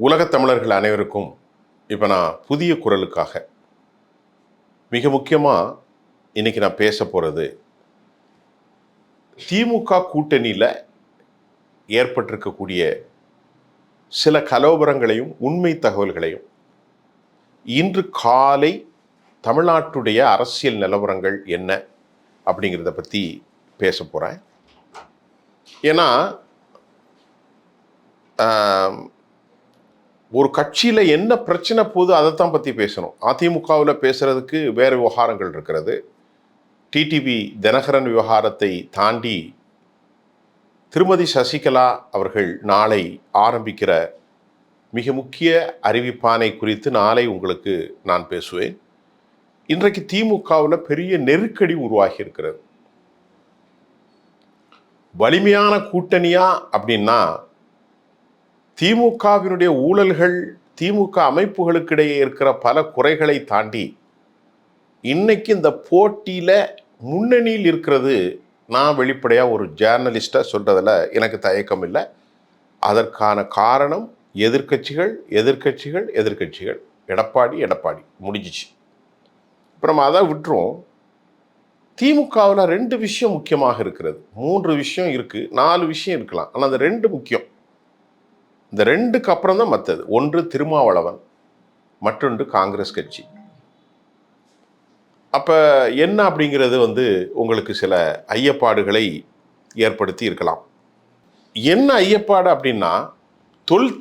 உலகத் தமிழர்கள் அனைவருக்கும் இப்போ நான் புதிய குரலுக்காக மிக முக்கியமாக இன்றைக்கி நான் பேச போகிறது திமுக கூட்டணியில் ஏற்பட்டிருக்கக்கூடிய சில கலவரங்களையும் உண்மை தகவல்களையும் இன்று காலை தமிழ்நாட்டுடைய அரசியல் நிலவரங்கள் என்ன அப்படிங்கிறத பற்றி பேச போகிறேன். ஏன்னா ஒரு கட்சியில் என்ன பிரச்சனை போகுது அதைத்தான் பற்றி பேசணும். அதிமுகவில் பேசுகிறதுக்கு வேறு விவகாரங்கள் இருக்கிறது. டிடிவி தினகரன் விவகாரத்தை தாண்டி திருமதி சசிகலா அவர்கள் நாளை ஆரம்பிக்கிற மிக முக்கிய அறிவிப்பானை குறித்து நாளை உங்களுக்கு நான் பேசுவேன். இன்றைக்கு திமுகவில் பெரிய நெருக்கடி உருவாகி இருக்கிறது. வலிமையான கூட்டணியா அப்படின்னா திமுகவினுடைய ஊழல்கள், திமுக அமைப்புகளுக்கிடையே இருக்கிற பல குறைகளை தாண்டி இன்னைக்கு இந்த போட்டியில் முன்னணியில் இருக்கிறது. நான் வெளிப்படையாக ஒரு ஜேர்னலிஸ்டாக சொல்கிறதில் எனக்கு தயக்கம் இல்லை. அதற்கான காரணம் எதிர்கட்சிகள் எதிர்கட்சிகள் எதிர்கட்சிகள் எடப்பாடி முடிஞ்சிச்சு. இப்போ நம்ம அதை விட்டுரும். திமுகவில் 2 விஷயம் முக்கியமாக இருக்கிறது. 3 விஷயம் இருக்குது, 4 விஷயம் இருக்கலாம். ஆனால் அந்த 2 முக்கியம். இந்த 2க்கு அப்புறம் தான் மற்றது. ஒன்று திருமாவளவன், மற்றொன்று காங்கிரஸ் கட்சி. அப்போ என்ன அப்படிங்கிறது உங்களுக்கு சில ஐயப்பாடுகளை ஏற்படுத்தி இருக்கலாம். என்ன ஐயப்பாடு அப்படின்னா,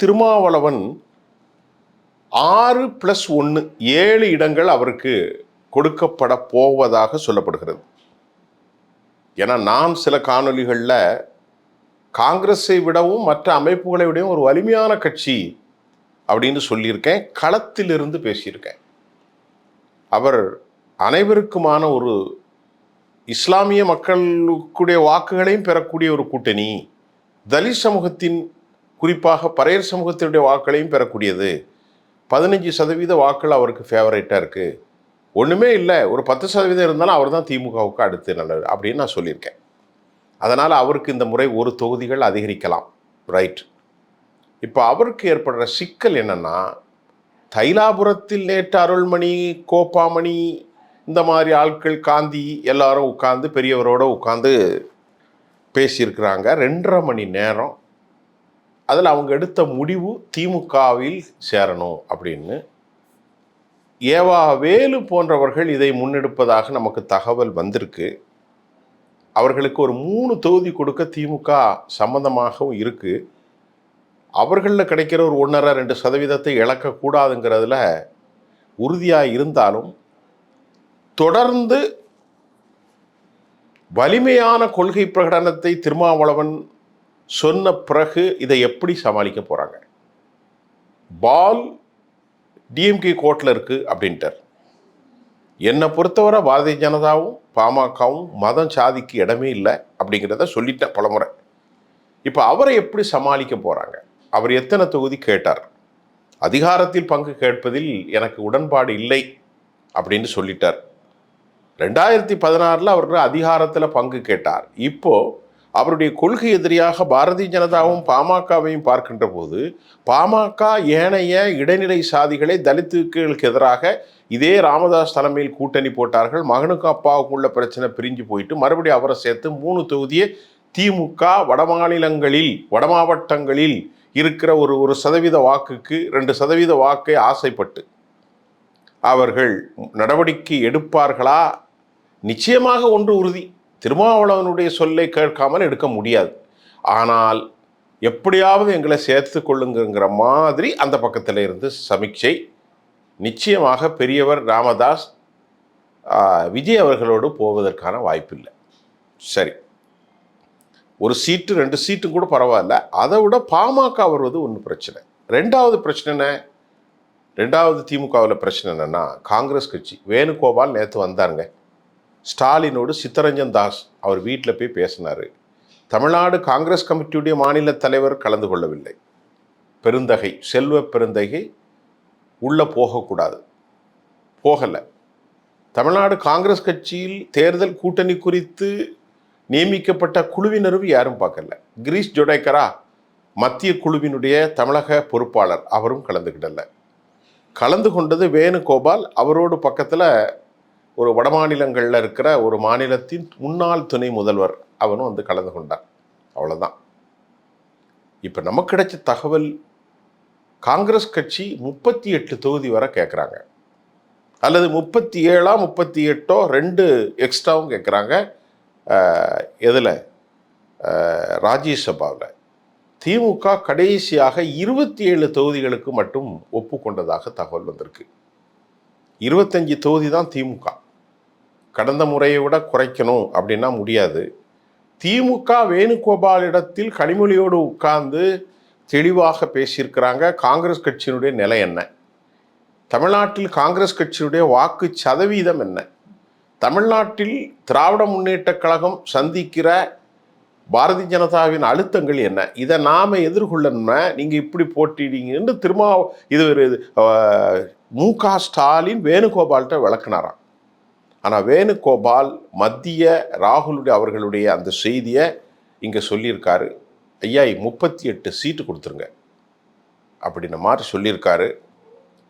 திருமாவளவன் 6+1 7 இடங்கள் அவருக்கு கொடுக்கப்பட போவதாக சொல்லப்படுகிறது. ஏன்னா நான் சில காணொலிகளில் காங்கிரஸை விடவும் மற்ற அமைப்புகளை விடவும் ஒரு வலிமையான கட்சி அப்படின்னு சொல்லியிருக்கேன். களத்திலிருந்து பேசியிருக்கேன். அவர் அனைவருக்குமான ஒரு இஸ்லாமிய மக்களுடைய வாக்குகளையும் பெறக்கூடிய ஒரு கூட்டணி, தலித் சமூகத்தின் குறிப்பாக பறையர் சமூகத்தினுடைய வாக்குகளையும் பெறக்கூடியது. 15% வாக்குகள் அவருக்கு ஃபேவரேட்டாக இருக்குது. ஒன்றுமே இல்லை, ஒரு 10% இருந்தாலும் அவர் தான் திமுகவுக்கு அடுத்து நல்லது அப்படின்னு நான் சொல்லியிருக்கேன். அதனால் அவருக்கு இந்த முறை ஒரு தொகுதிகள் அதிகரிக்கலாம். ரைட். இப்போ அவருக்கு ஏற்படுற சிக்கல் என்னென்னா, தைலாபுரத்தில் நேற்று அருள்மணி, கோப்பாமணி, இந்த மாதிரி ஆட்கள், காந்தி எல்லாரும் உட்கார்ந்து பெரியவரோடு உட்கார்ந்து பேசியிருக்கிறாங்க 2.5 மணி நேரம். அதில் அவங்க எடுத்த முடிவு திமுகவில் சேரணும் அப்படின்னு. ஏவா வேலு போன்றவர்கள் இதை முன்னெடுப்பதாக நமக்கு தகவல் வந்திருக்கு. அவர்களுக்கு ஒரு 3 தொகுதி கொடுக்க திமுக சம்மந்தமாகவும் இருக்குது. அவர்களில் கிடைக்கிற ஒரு 1.5-2% இழக்கக்கூடாதுங்கிறதுல உறுதியாக இருந்தாலும், தொடர்ந்து வலிமையான கொள்கை பிரகடனத்தை திருமாவளவன் சொன்ன பிறகு இதை எப்படி சமாளிக்க போகிறாங்க? பால் டிஎம்கே கோர்ட்டில் இருக்குது அப்படின்ட்டார். என்னை பொறுத்தவரை பாரதிய ஜனதாவும் பாமகவும் மதம் சாதிக்கு இடமே இல்லை அப்படிங்கிறத சொல்லிட்டேன் பலமுறை. இப்போ அவரை எப்படி சமாளிக்க போகிறாங்க? அவர் எத்தனை தொகுதி கேட்டார்? அதிகாரத்தில் பங்கு கேட்பதில் எனக்கு உடன்பாடு இல்லை அப்படின்னு சொல்லிட்டார். 2016 அவர்கள் அதிகாரத்தில் பங்கு கேட்டார். இப்போது அவருடைய கொள்கை எதிரியாக பாரதிய ஜனதாவும் பாமகவையும் பார்க்கின்ற போது, பாமக ஏனைய இடைநிலை சாதிகளை தலித்துகளுக்கு எதிராக இதே ராமதாஸ் தலைமையில் கூட்டணி போட்டார்கள். மகனுக்கு அப்பாவுக்கு உள்ள பிரச்சனை பிரிஞ்சு போயிட்டு மறுபடியும் அவரை சேர்த்து 3 தொகுதியை திமுக வடமாநிலங்களில் வடமாவட்டங்களில் இருக்கிற ஒரு 1% வாக்குக்கு 2% வாக்கை ஆசைப்பட்டு அவர்கள் நடவடிக்கை எடுப்பார்களா? நிச்சயமாக ஒன்று உறுதி, திருமாவளவனுடைய சொல்லை கேட்காமல் எடுக்க முடியாது. ஆனால் எப்படியாவது எங்களை சேர்த்து கொள்ளுங்கிற மாதிரி அந்த பக்கத்தில் இருந்து சமீட்சை. நிச்சயமாக பெரியவர் ராமதாஸ் விஜய் அவர்களோடு போவதற்கான வாய்ப்பில்லை. சரி, 1 சீட்டு 2 சீட்டும் கூட பரவாயில்ல. அதை விட பாமக வருவது ஒன்று பிரச்சனை. 2வது பிரச்சனை, 2வது திமுகவில் பிரச்சனை என்னென்னா, காங்கிரஸ் கட்சி வேணுகோபால் நேற்று வந்தாருங்க. ஸ்டாலினோடு சித்தரஞ்சன் தாஸ் அவர் வீட்டில் போய் பேசினார். தமிழ்நாடு காங்கிரஸ் கமிட்டியுடைய மாநில தலைவர் கலந்து கொள்ளவில்லை. பெருந்தகை, செல்வ பெருந்தகை உள்ளே போகக்கூடாது, போகலை. தமிழ்நாடு காங்கிரஸ் கட்சியில் தேர்தல் கூட்டணி குறித்து நியமிக்கப்பட்ட குழுவினரும் யாரும் பார்க்கல. கிரீஷ் ஜோடேக்கரா மத்திய குழுவினுடைய தமிழக பொறுப்பாளர் அவரும் கலந்துக்கிடல. கலந்து கொண்டது வேணுகோபால். அவரோடு பக்கத்தில் ஒரு வடமாநிலங்களில் இருக்கிற ஒரு மாநிலத்தின் முன்னாள் துணை முதல்வர் அவனும் வந்து கலந்து கொண்டார். அவ்வளோதான். இப்போ நமக்கு கிடைச்ச தகவல், காங்கிரஸ் கட்சி 38 தொகுதி வரை கேட்குறாங்க, அல்லது 37 38 2 எக்ஸ்ட்ராவும் கேட்குறாங்க. எதில்? ராஜ்யசபாவில். திமுக கடைசியாக 27 தொகுதிகளுக்கு மட்டும் ஒப்புக்கொண்டதாக தகவல் வந்திருக்கு. 25 தொகுதி தான் திமுக. கடந்த முறையை விட குறைக்கணும் அப்படின்னா முடியாது. திமுக வேணுகோபாலிடத்தில் கனிமொழியோடு உட்கார்ந்து தெளிவாக பேசியிருக்கிறாங்க. காங்கிரஸ் கட்சியினுடைய நிலை என்ன, தமிழ்நாட்டில் காங்கிரஸ் கட்சியினுடைய வாக்கு சதவீதம் என்ன, தமிழ்நாட்டில் திராவிட முன்னேற்ற கழகம் சந்திக்கிற பாரதிய ஜனதாவின் அழுத்தங்கள் என்ன, இதை நாம் எதிர்கொள்ளணும்னா நீங்கள் இப்படி போட்டிடுங்கன்னு திரும்ப இது ஒரு மு.க. ஸ்டாலின் வேணுகோபால்கிட்ட விளக்குனாராம். ஆனால் வேணுகோபால் மத்திய ராகுல் அவர்களுடைய அந்த செய்தியை இங்கே சொல்லியிருக்காரு. ஐயா 38 சீட்டு கொடுத்துருங்க அப்படின்ன மாதிரி சொல்லியிருக்காரு.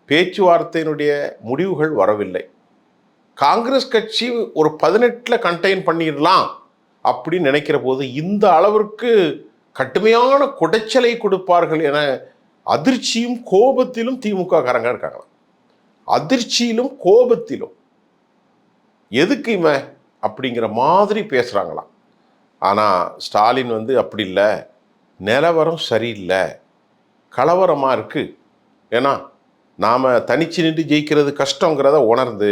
பேச்சுவார்த்தையினுடைய முடிவுகள் வரவில்லை. காங்கிரஸ் கட்சி ஒரு 18 கண்டெயின் பண்ணிடலாம் அப்படின்னு நினைக்கிற போது இந்த அளவிற்கு கடுமையான குடைச்சலை கொடுப்பார்கள் என அதிர்ச்சியும் கோபத்திலும் திமுக காரங்க இருக்காங்க. அதிர்ச்சியிலும் கோபத்திலும் எதுக்கு இவன் அப்படிங்கிற மாதிரி பேசுகிறாங்களாம். ஆனால் ஸ்டாலின் வந்து அப்படி இல்லை, நிலவரம் சரியில்லை, கலவரமாக இருக்குது, ஏன்னா நாம் தனிச்சு நின்று ஜெயிக்கிறது கஷ்டங்கிறத உணர்ந்து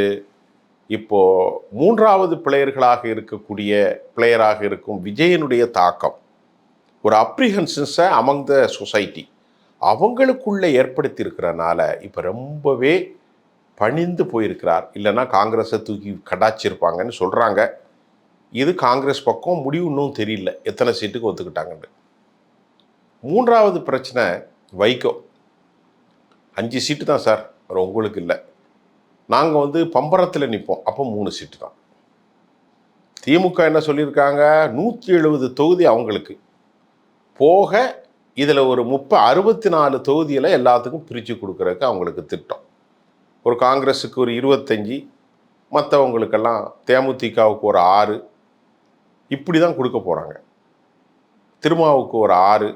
இப்போது மூன்றாவது பிளேயராக இருக்கும் விஜயனுடைய தாக்கம், ஒரு அப்ரிஹென்ஷன்ஸை அமங் த சொசைட்டி அவங்களுக்குள்ளே ஏற்படுத்தியிருக்கிறனால இப்போ ரொம்பவே பணிந்து போயிருக்கிறார். இல்லைன்னா காங்கிரஸை தூக்கி கடாச்சிருப்பாங்கன்னு சொல்கிறாங்க. இது காங்கிரஸ் பக்கம் முடிவு இன்னும் தெரியல எத்தனை சீட்டுக்கு ஒத்துக்கிட்டாங்கன்னு. மூன்றாவது பிரச்சனை வைகோ. 5 சீட்டு தான் சார், உங்களுக்கு இல்லை, நாங்கள் வந்து பம்பரத்தில் நிற்போம், அப்போ 3 சீட்டு தான். திமுக என்ன சொல்லியிருக்காங்க, 170 தொகுதி அவங்களுக்கு போக இதில் ஒரு 64 தொகுதியில் எல்லாத்துக்கும் பிரித்து கொடுக்குறதுக்கு அவங்களுக்கு திட்டம். ஒரு காங்கிரஸுக்கு ஒரு 25, மற்றவங்களுக்கெல்லாம் தேமுதிகவுக்கு ஒரு 6, இப்படி தான் கொடுக்க போகிறாங்க. திருமாவுக்கு ஒரு 6,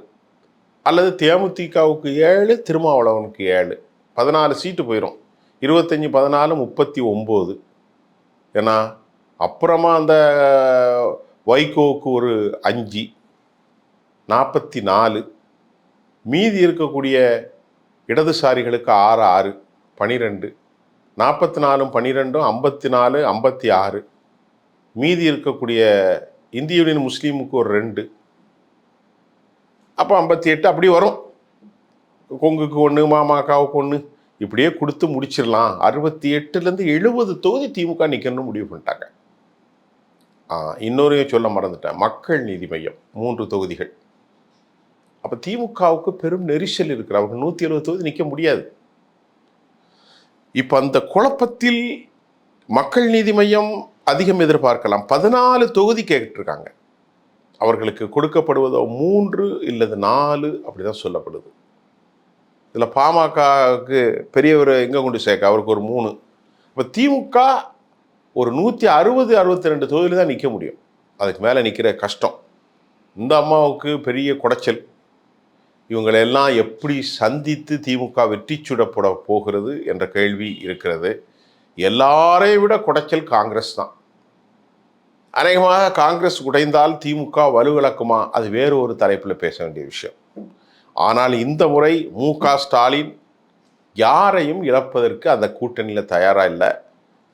அல்லது தேமுதிகவுக்கு 7, திருமாவளவனுக்கு 7, 14 சீட்டு போயிடும். 25 14 39. ஏன்னா அப்புறமா அந்த வைகோவுக்கு ஒரு 5, 44. மீதி இருக்கக்கூடிய இடதுசாரிகளுக்கு 6 6 12, 44 12 54 56. மீதி இருக்கக்கூடிய இந்திய யூனியன் முஸ்லீமுக்கு ஒரு 2, அப்போ 58 அப்படி வரும். கொங்குக்கு 1, மாமாக்காவுக்கு 1, இப்படியே கொடுத்து முடிச்சிடலாம். 68லேருந்து 70 தொகுதி திமுக நிற்கணும்னு முடிவு பண்ணிட்டாங்க. இன்னொரையும் சொல்ல மறந்துட்டேன், மக்கள் நீதி மையம் 3 தொகுதிகள். அப்போ திமுகவுக்கு பெரும் நெரிசல் இருக்கிற, அவங்க 170 தொகுதி நிற்க முடியாது. இப்போ அந்த குழப்பத்தில் மக்கள் நீதி மையம் அதிகம் எதிர்பார்க்கலாம். 14 தொகுதி கேட்டிருக்காங்க. அவர்களுக்கு கொடுக்கப்படுவதோ 3 இல்லது 4 அப்படிதான் சொல்லப்படுது. இதில் பாமகவுக்கு பெரியவர் எங்கே கொண்டு சேர்க்க, அவருக்கு ஒரு 3. இப்போ திமுக ஒரு 160 62 தொகுதியில் தான் நிற்க முடியும். அதுக்கு மேலே நிற்கிற கஷ்டம். இந்த அம்மாவுக்கு பெரிய குடைச்சல். இவங்களெல்லாம் எப்படி சந்தித்து திமுக வெற்றி சுடப்பட போகிறது என்ற கேள்வி இருக்கிறது. எல்லாரையும் விட குடைச்சல் காங்கிரஸ் தான். அநேகமாக காங்கிரஸ் உடைந்தால் திமுக வலுவிழக்குமா, அது வேறு ஒரு தலைப்பில் பேச வேண்டிய விஷயம். ஆனால் இந்த முறை மு.க. ஸ்டாலின் யாரையும் இழப்பதற்கு அந்த கூட்டணியில் தயாராக இல்லை.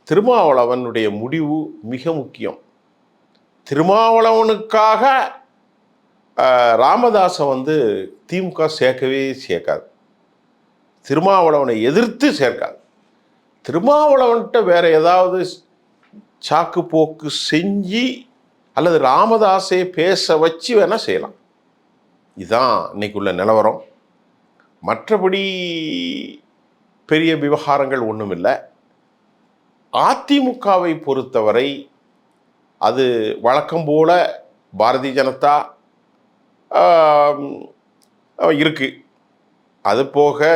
திருமாவளவனுடைய முடிவு மிக முக்கியம். திருமாவளவனுக்காக ராமதாஸை வந்து திமுக சேர்க்கவே சேர்க்காது. திருமாவளவனை எதிர்த்து சேர்க்காது. திருமாவளவன்கிட்ட வேற ஏதாவது சாக்கு போக்கு செஞ்சு அல்லது ராமதாஸை பேச வச்சு வேணா செய்யலாம். இதுதான் இன்னைக்குள்ள நிலவரம். மற்றபடி பெரிய விவகாரங்கள் ஒன்றும் இல்லை. அதிமுகவை பொறுத்தவரை அது வழக்கம் போல பாரதிய ஜனதா இருக்கு. அது போக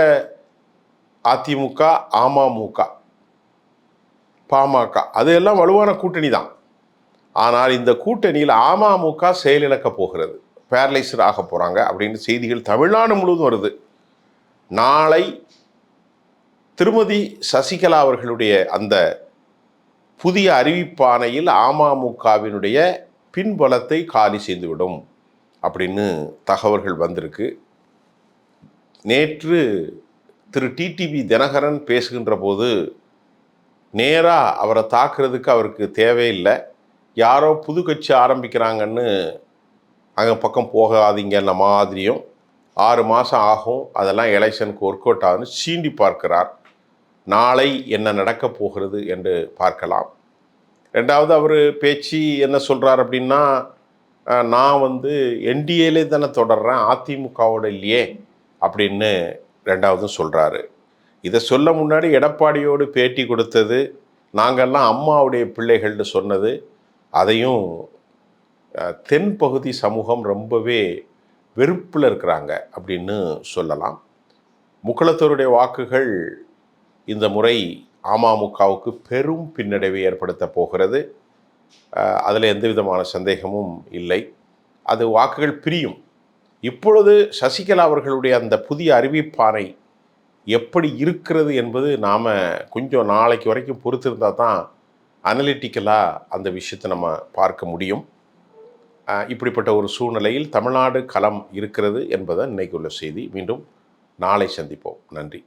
அதிமுக, அமமுக, பாமக அது எல்லாம் வலுவான கூட்டணி தான். ஆனால் இந்த கூட்டணியில் அமமுக செயலிழக்க போகிறது, பேரலைஸ்ட் ஆக போறாங்க அப்படின்னு செய்திகள் தமிழ்நாடு முழுவதும் வருது. நாளை திருமதி சசிகலா அவர்களுடைய அந்த புதிய அறிவிப்பாணையில் அமமுகவினுடைய பின்பலத்தை காலி செய்துவிடும் அப்படின்னு தகவல்கள் வந்திருக்கு. நேற்று திரு டிடிவி தினகரன் பேசுகின்ற போது நேராக அவரை தாக்குறதுக்கு அவருக்கு தேவையில்லை, யாரோ புது கட்சி ஆரம்பிக்கிறாங்கன்னு அங்கே பக்கம் போகாதீங்கன்ன மாதிரியும் 6 மாதம் ஆகும், அதெல்லாம் எலெக்ஷனுக்கு ஒர்க் அவுட் ஆகுதுன்னு சீண்டி பார்க்கிறார். நாளை என்ன நடக்கப் போகிறது என்று பார்க்கலாம். ரெண்டாவது அவர் பேச்சு என்ன சொல்கிறார் அப்படின்னா, நான் என்டிஏலே தானே தொடர்றேன், அதிமுகவோட இல்லையே அப்படின்னு ரெண்டாவதும் சொல்கிறாரு. இதை சொல்ல முன்னாடி எடப்பாடியோடு பேட்டி கொடுத்தது, நாங்கள்லாம் அம்மாவுடைய பிள்ளைகள்னு சொன்னது, அதையும் தென்பகுதி சமூகம் ரொம்பவே வெறுப்பில் இருக்கிறாங்க அப்படின்னு சொல்லலாம். முக்குளத்தோருடைய வாக்குகள் இந்த முறை அமமுகவுக்கு பெரும் பின்னடைவை ஏற்படுத்த போகிறது. அதில் எந்த விதமான சந்தேகமும் இல்லை. அது வாக்குகள் பிரியும். இப்பொழுது சசிகலா அவர்களுடைய அந்த புதிய அறிவிப்பாணை எப்படி இருக்கிறது என்பது நாம் கொஞ்சம் நாளைக்கு வரைக்கும் பொறுத்திருந்தால் தான் அனலிட்டிக்கலாக அந்த விஷயத்தை நம்ம பார்க்க முடியும். இப்படிப்பட்ட ஒரு சூழ்நிலையில் தமிழ்நாடு களம் இருக்கிறது என்பதை இன்னைக்கு உள்ள செய்தி. மீண்டும் நாளை சந்திப்போம். நன்றி.